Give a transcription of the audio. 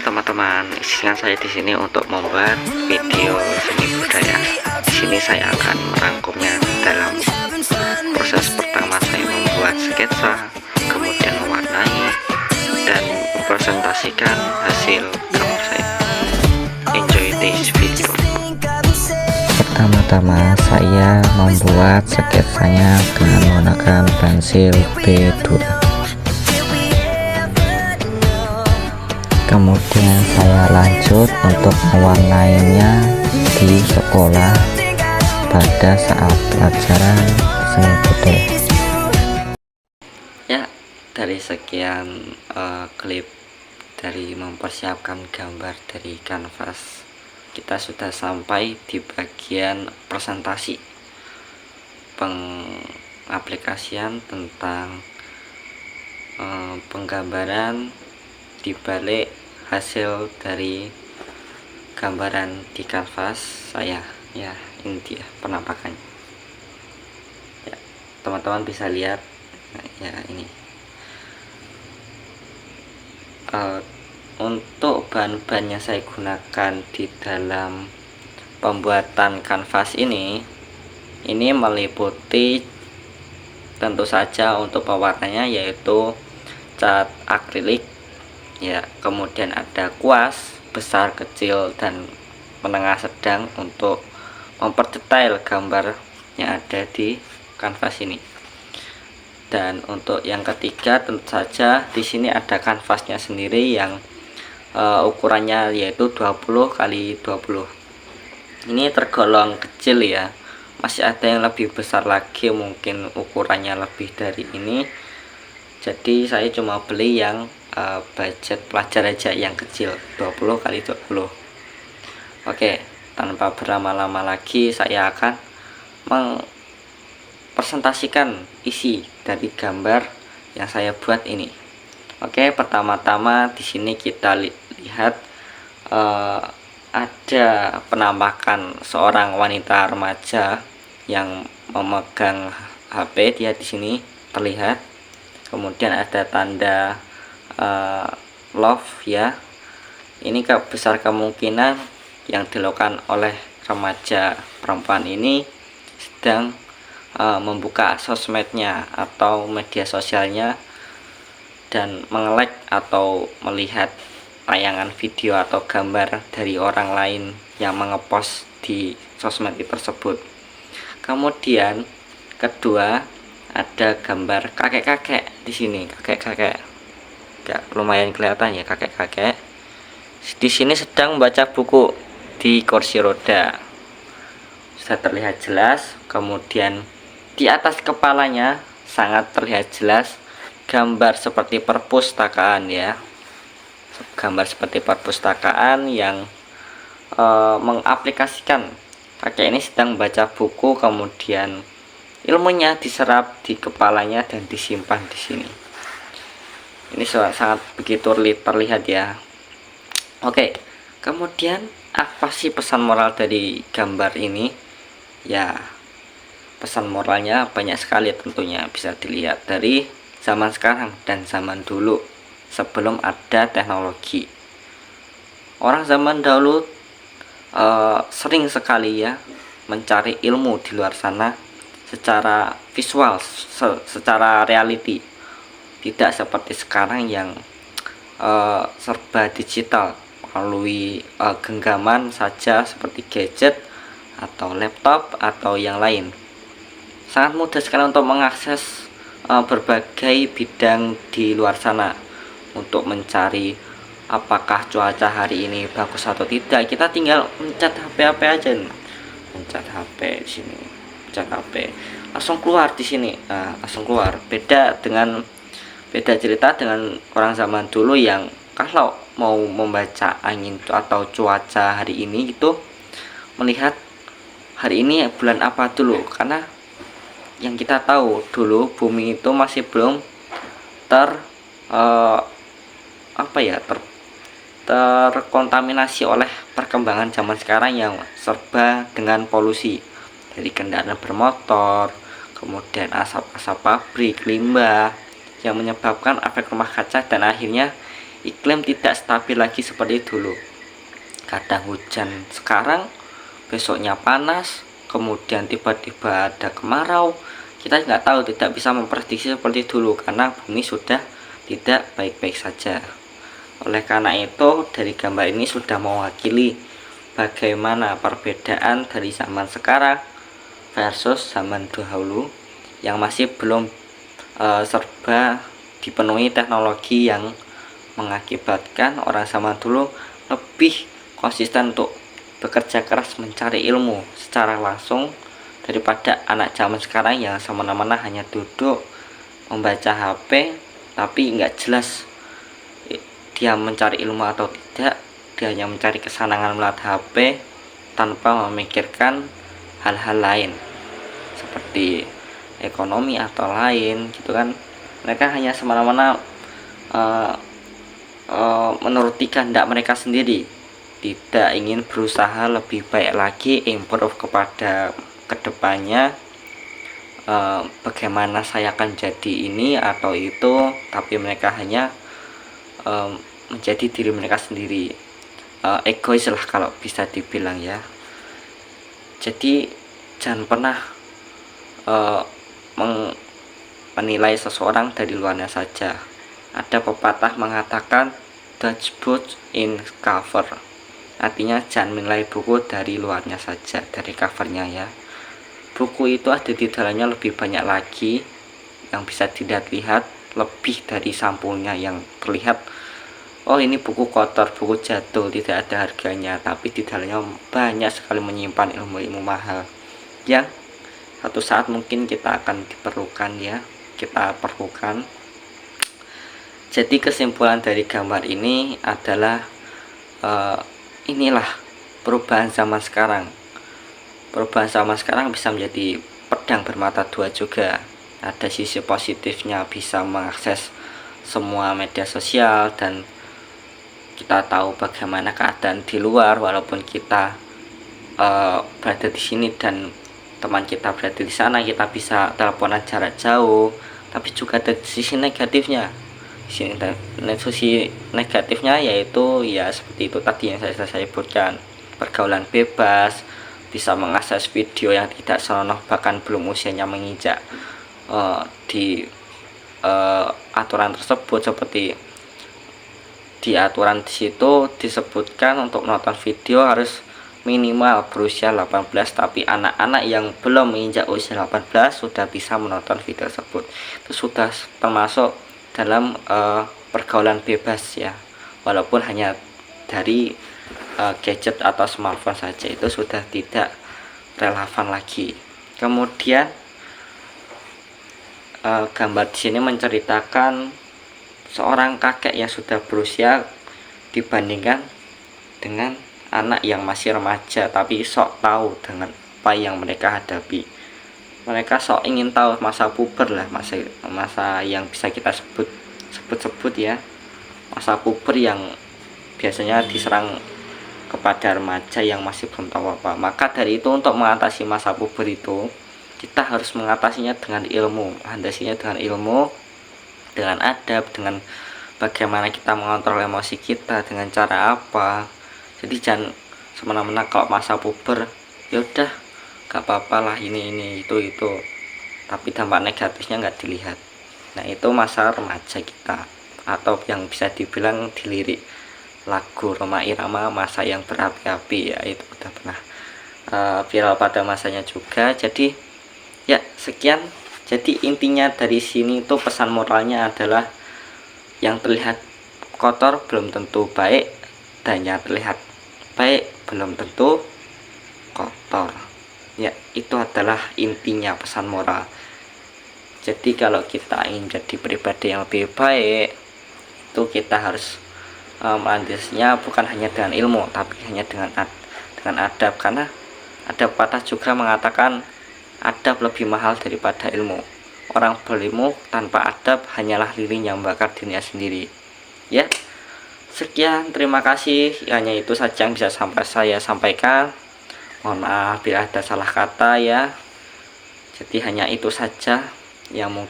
teman-teman, izinkan saya di sini untuk membuat video seni budaya. Di sini saya akan merangkumnya dalam proses pertama. Saya membuat sketsa, kemudian mewarnai dan mempresentasikan hasil gambar saya. Enjoy this video. Pertama-tama saya membuat sketsanya dengan menggunakan pensil B2. Kemudian saya lanjut untuk mewarnainya di sekolah pada saat pelajaran seni budaya. Ya, dari sekian klip dari mempersiapkan gambar dari kanvas, kita sudah sampai di bagian presentasi pengaplikasian tentang penggambaran di balik hasil dari gambaran di kanvas saya. Ya, ini dia penampakannya. Ya, teman-teman bisa lihat. Nah, ya, ini untuk bahan-bahan yang saya gunakan di dalam pembuatan kanvas ini meliputi tentu saja untuk pewarnanya yaitu cat akrilik, ya, kemudian ada kuas besar, kecil, dan menengah sedang untuk memperdetail gambar yang ada di kanvas ini. Dan untuk yang ketiga, tentu saja di sini ada kanvasnya sendiri yang ukurannya yaitu 20 x 20. Ini tergolong kecil ya. Masih ada yang lebih besar lagi, mungkin ukurannya lebih dari ini. Jadi saya cuma beli yang budget pelajar aja, yang kecil 20 x 20. Oke, tanpa berlama-lama lagi saya akan mempresentasikan isi dari gambar yang saya buat ini. Oke, pertama-tama di sini kita lihat ada penampakan seorang wanita remaja yang memegang HP. Dia di sini terlihat. Kemudian ada tanda love, ya. Ini besar kemungkinan yang dilakukan oleh remaja perempuan ini sedang membuka sosmednya atau media sosialnya dan mengelek atau melihat tayangan video atau gambar dari orang lain yang mengepost di sosmed tersebut. Kemudian kedua, ada gambar kakek-kakek di sini, kakek-kakek. Ya, lumayan kelihatan ya, kakek-kakek. Di sini sedang membaca buku di kursi roda. Sudah terlihat jelas. Kemudian di atas kepalanya sangat terlihat jelas gambar seperti perpustakaan, ya. Gambar seperti perpustakaan yang mengaplikasikan kakek ini sedang membaca buku, kemudian ilmunya diserap di kepalanya dan disimpan di sini. Ini sangat begitu terlihat ya. Oke, kemudian apa sih pesan moral dari gambar ini? Ya, pesan moralnya banyak sekali tentunya, bisa dilihat dari zaman sekarang dan zaman dulu sebelum ada teknologi. Orang zaman dahulu sering sekali ya mencari ilmu di luar sana secara visual, secara reality. Tidak seperti sekarang yang serba digital melalui genggaman saja seperti gadget atau laptop atau yang lain. Sangat mudah sekali untuk mengakses berbagai bidang di luar sana untuk mencari apakah cuaca hari ini bagus atau tidak. Kita tinggal mencet HP aja nih. Mencet HP di sini, mencet HP, langsung keluar di sini. Langsung keluar. Beda cerita dengan orang zaman dulu yang kalau mau membaca angin atau cuaca hari ini itu melihat hari ini bulan apa dulu, karena yang kita tahu dulu bumi itu masih belum terkontaminasi oleh perkembangan zaman sekarang yang serba dengan polusi dari kendaraan bermotor, kemudian asap-asap pabrik, limbah yang menyebabkan efek rumah kaca dan akhirnya iklim tidak stabil lagi seperti dulu. Kadang hujan sekarang, besoknya panas, kemudian tiba-tiba ada kemarau. Kita nggak tahu, tidak bisa memprediksi seperti dulu karena bumi sudah tidak baik-baik saja. Oleh karena itu, dari gambar ini sudah mewakili bagaimana perbedaan dari zaman sekarang versus zaman dahulu yang masih belum serba dipenuhi teknologi, yang mengakibatkan orang zaman dulu lebih konsisten untuk bekerja keras mencari ilmu secara langsung daripada anak zaman sekarang yang semena-mena hanya duduk membaca HP tapi nggak jelas dia mencari ilmu atau tidak. Dia hanya mencari kesenangan melihat HP tanpa memikirkan hal-hal lain seperti ekonomi atau lain gitu kan. Mereka hanya semena-mena menuruti kehendak mereka sendiri, tidak ingin berusaha lebih baik lagi, improve kepada kedepannya, bagaimana saya akan jadi ini atau itu, tapi mereka hanya menjadi diri mereka sendiri, egois lah kalau bisa dibilang ya. Jadi jangan pernah menilai seseorang dari luarnya saja. Ada pepatah mengatakan judge book in cover, artinya jangan menilai buku dari luarnya saja, dari covernya ya. Buku itu ada di dalamnya lebih banyak lagi yang bisa dilihat, lebih dari sampulnya yang terlihat. Oh, ini buku kotor, buku jadul, tidak ada harganya, tapi di dalamnya banyak sekali menyimpan ilmu-ilmu mahal yang satu saat mungkin kita akan diperlukan ya, kita perlukan. Jadi kesimpulan dari gambar ini adalah inilah perubahan zaman sekarang. Perubahan zaman sekarang bisa menjadi pedang bermata dua juga. Ada sisi positifnya, bisa mengakses semua media sosial dan kita tahu bagaimana keadaan di luar, walaupun kita berada di sini dan teman kita berada di sana, kita bisa teleponan jarak jauh. Tapi juga ada sisi negatifnya. Sisi negatifnya yaitu ya seperti itu tadi yang saya sebutkan, pergaulan bebas, bisa mengakses video yang tidak senonoh, bahkan belum usianya menginjak di aturan tersebut. Seperti di aturan di situ disebutkan untuk menonton video harus minimal berusia 18, tapi anak-anak yang belum menginjak usia 18 sudah bisa menonton video tersebut. Itu sudah termasuk dalam pergaulan bebas ya, walaupun hanya dari gadget atau smartphone saja, itu sudah tidak relevan lagi. Kemudian gambar di sini menceritakan seorang kakek yang sudah berusia dibandingkan dengan anak yang masih remaja tapi sok tahu dengan apa yang mereka hadapi. Mereka sok ingin tahu masa puber lah, masa yang bisa kita sebut ya, masa puber yang biasanya diserang kepada remaja yang masih belum tahu apa. Maka dari itu, untuk mengatasi masa puber itu, kita harus mengatasinya dengan ilmu, handasinya dengan ilmu, dengan adab, dengan bagaimana kita mengontrol emosi kita, dengan cara apa. Jadi jangan semena-mena kalau masa puber ya udah gak apa-apa lah, ini itu, tapi dampak negatifnya nggak dilihat. Nah, itu masa remaja kita, atau yang bisa dibilang dilirik lagu Rhoma Irama, masa yang berapi-api ya, itu udah pernah viral pada masanya juga. Jadi ya sekian. Jadi intinya dari sini itu pesan moralnya adalah yang terlihat kotor belum tentu baik, dan yang terlihat baik belum tentu kotor. Ya, itu adalah intinya pesan moral. Jadi kalau kita ingin jadi pribadi yang lebih baik, itu kita harus melandasinya bukan hanya dengan ilmu, tapi hanya dengan adab. Karena ada patah juga mengatakan adab lebih mahal daripada ilmu. Orang berilmu tanpa adab hanyalah lilin yang membakar dirinya sendiri. Ya, sekian, terima kasih. Hanya itu saja yang bisa saya sampaikan. Mohon maaf bila ada salah kata ya. Jadi hanya itu saja yang mungkin